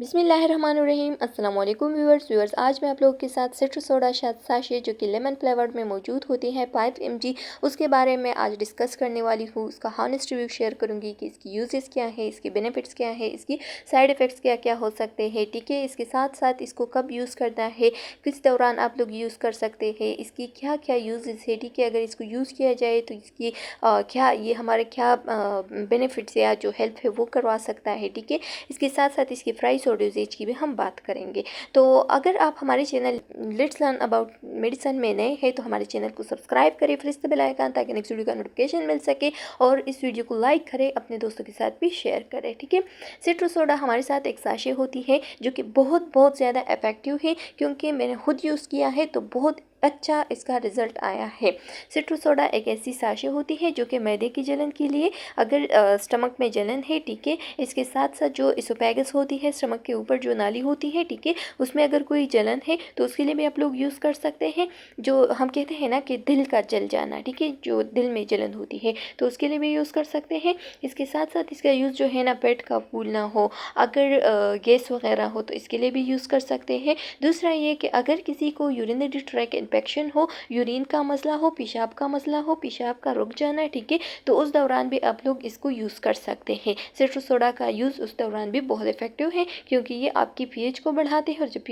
बिस्मिल्लाहिर्रहमानिर्रहीम। अस्सलाम वालेकुम व्यूअर्स। आज मैं आप लोगों के साथ सिट्रस सोडा साशे जो कि लेमन फ्लेवर्ड में मौजूद होती है 5 mg, उसके बारे में आज डिस्कस करने वाली हूँ। उसका हॉनेस्ट रिव्यू शेयर करूँगी कि इसकी यूजेस क्या है, इसके बेनिफिट्स क्या है, इसकी साइड इफ़ेक्ट्स क्या क्या हो सकते हैं। ठीक है, इसके साथ साथ इसको कब यूज़ करना है, किस दौरान आप लोग यूज़ कर सकते हैं, इसकी क्या क्या यूजेस है। ठीक है, अगर इसको यूज़ किया जाए तो इसकी क्या ये हमारे क्या बेनिफिट्स या जो हेल्प है वो करवा सकता है। ठीक है, इसके साथ साथ इसकी प्राइस और यूजेज की भी हम बात करेंगे। तो अगर आप हमारे channel let's learn about medicine में नए हैं तो हमारे चैनल को सब्सक्राइब करें, प्रेस द बेल आइकन ताकि नेक्स्ट वीडियो का नोटिफिकेशन मिल सके, और इस वीडियो को लाइक करें, अपने दोस्तों के साथ भी शेयर करें। ठीक है, सिट्रस सोडा हमारे साथ एक साशे होती है जो कि बहुत ज़्यादा इफेक्टिव है, क्योंकि मैंने खुद यूज़ किया है तो बहुत अच्छा इसका रिजल्ट आया है। सिट्रस सोडा एक ऐसी साशे होती है जो कि मैदे की जलन के लिए, अगर स्टमक में जलन है, ठीक है, इसके साथ साथ जो इसोफेगस होती है, स्टमक के ऊपर जो नाली होती है, ठीक है, उसमें अगर कोई जलन है तो उसके लिए भी आप लोग यूज़ कर सकते हैं। जो हम कहते हैं ना कि दिल का जल जाना, ठीक है, जो दिल में जलन होती है तो उसके लिए भी यूज़ कर सकते हैं। इसके साथ साथ इसका यूज़ जो है ना, पेट का फूलना हो, अगर गैस वगैरह हो तो इसके लिए भी यूज़ कर सकते हैं। दूसरा ये कि अगर किसी को यूरिनरी ट्रैक इन्फेक्शन हो, यूरिन का मसला हो, पेशाब का मसला हो, पेशाब का रुक जाना है, ठीक है, तो उस दौरान भी आप लोग इसको यूज़ कर सकते हैं। सिट्रस सोडा का यूज़ उस दौरान भी बहुत इफेक्टिव है, क्योंकि ये आपकी पीएच को बढ़ाते हैं, और जब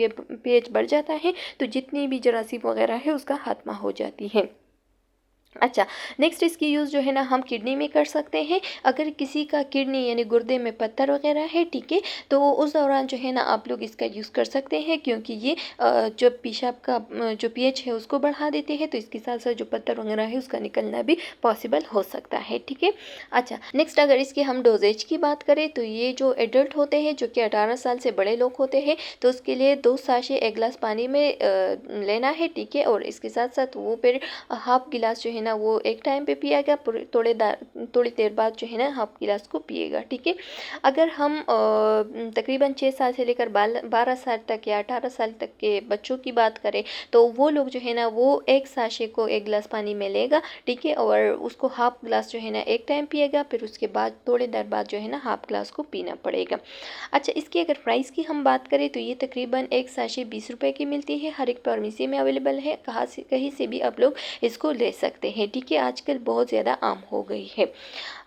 पीएच बढ़ जाता है तो जितनी भी जरासीम वगैरह है उसका खात्मा हो जाती है। अच्छा, नेक्स्ट इसकी यूज़ जो है ना हम किडनी में कर सकते हैं। अगर किसी का किडनी यानी गुर्दे में पत्थर वगैरह है, ठीक है, तो उस दौरान जो है ना आप लोग इसका यूज़ कर सकते हैं, क्योंकि ये जो पेशाब का जो पीएच है उसको बढ़ा देते हैं, तो इसके साथ साथ जो पत्थर वगैरह है उसका निकलना भी पॉसिबल हो सकता है। ठीक है, अच्छा, नेक्स्ट अगर इसकी हम डोजेज की बात करें तो ये जो एडल्ट होते हैं, जो कि 18 साल से बड़े लोग होते हैं, तो उसके लिए 2 साशे 1 गिलास पानी में लेना है। ठीक है, और इसके साथ साथ वो फिर हाफ गिलास जो है ना वो एक टाइम पे पिएगा, थोड़ी देर बाद जो है ना हाफ गिलास को पिएगा। ठीक है, अगर हम तकरीबन 6 साल से लेकर 12 साल तक या 18 साल तक के बच्चों की बात करें तो वो लोग जो है ना वो एक साशे को 1 गिलास पानी में लेगा, ठीक है, और उसको हाफ गिलास जो है ना एक टाइम पिएगा, फिर उसके बाद थोड़ी देर बाद जो है ना हाफ गिलास को पीना पड़ेगा। अच्छा, इसकी अगर प्राइस की हम बात करें तो ये तकरीबन एक साशे 20 रुपए की मिलती है, हर एक फार्मेसी में अवेलेबल है, कहीं से भी आप लोग इसको ले सकते हैं। ठीक है, आजकल बहुत ज़्यादा आम हो गई है।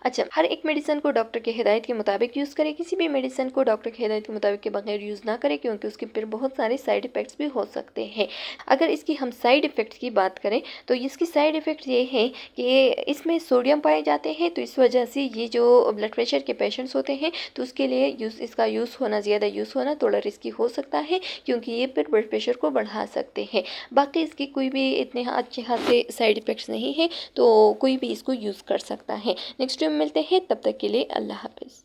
अच्छा, हर एक मेडिसिन को डॉक्टर के हिदायत के मुताबिक यूज़ करें, किसी भी मेडिसिन को डॉक्टर के हिदायत के मुताबिक के बगैर यूज़ ना करें, क्योंकि उसके फिर बहुत सारे साइड इफ़ेक्ट्स भी हो सकते हैं। अगर इसकी हम साइड इफ़ेक्ट्स की बात करें तो इसकी साइड इफ़ेक्ट्स ये हैं कि इसमें सोडियम पाए जाते हैं, तो इस वजह से ये जो ब्लड प्रेशर के पेशेंट्स होते हैं तो उसके लिए इसका ज़्यादा यूज़ होना थोड़ा रिस्की हो सकता है, क्योंकि ये फिर ब्लड प्रेशर को बढ़ा सकते हैं। बाकी इसकी कोई भी इतने अच्छे खासे साइड इफ़ेक्ट्स नहीं है, तो कोई भी इसको यूज़ कर सकता है। नेक्स्ट टाइम मिलते हैं, तब तक के लिए अल्लाह हाफ़िज़।